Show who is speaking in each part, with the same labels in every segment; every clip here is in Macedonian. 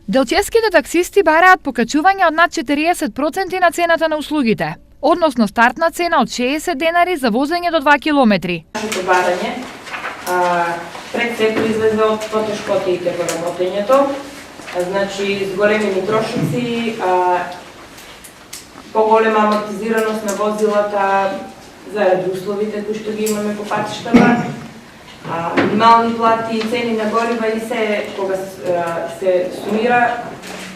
Speaker 1: Делчевските таксисти бараат покачување од над 40% на цената на услугите, односно стартна цена од 60 денари за возење до 2 километри.
Speaker 2: Нашето барање пред се произлезе од потешкотиите во работењето, значи зголемени трошоци, поголема амортизираност на возилата заради условите кои што ги имаме по патиштата, минимални плати, цени на горива и се, кога се сумира,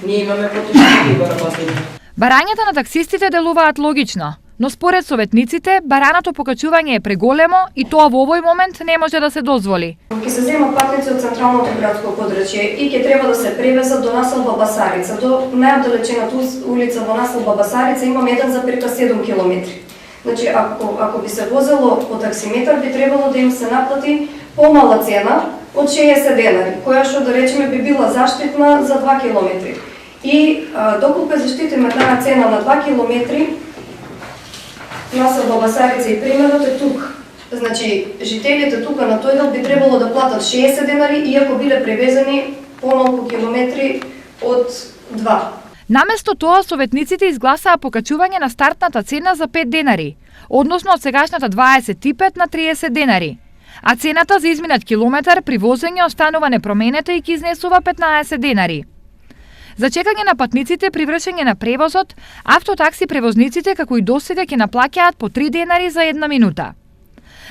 Speaker 2: ние имаме потешкоти во работење.
Speaker 1: Барањата на таксистите делуваат логично, но според советниците, бараното покачување е преголемо и тоа во овој момент не може да се дозволи.
Speaker 3: Ќе се зема патници од централното градско подрачје и ќе треба да се превезат до населба Басарица. До најоддалечената улица во населба Басарица имаме 1,7 километри. Значи, ако би се возело по таксиметар, би требало да им се наплати помала цена од 60 денари, која што да речеме би била заштитна за 2 километри. И доколку заштитиме таа цена на 2 километри, населба Басарица и примерот е тука. Значи, жителите тука на тој дел би требало да платат 60 денари, иако биле превезени помалку километри од 2.
Speaker 1: Наместо тоа, советниците изгласаа покачување на стартната цена за 5 денари, односно од сегашната 25 на 30 денари. А цената за изминат километар при возење останува непроменета и ќе изнесува 15 денари. За чекање на патниците при вршење на превозот, автотакси превозниците како и досега ќе наплаќаат по 3 денари за 1 минута.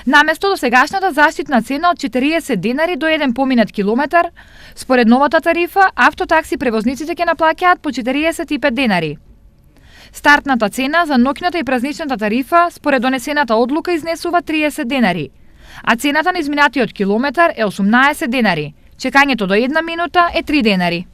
Speaker 1: Наместо до сегашната заштитна цена од 40 денари до 1 поминат километар, според новата тарифа, автотакси превозниците ќе наплаќаат по 45 денари. Стартната цена за ноќната и празничната тарифа, според донесената одлука, изнесува 30 денари, а цената на изминатиот километар е 18 денари. Чекањето до 1 минута е 3 денари.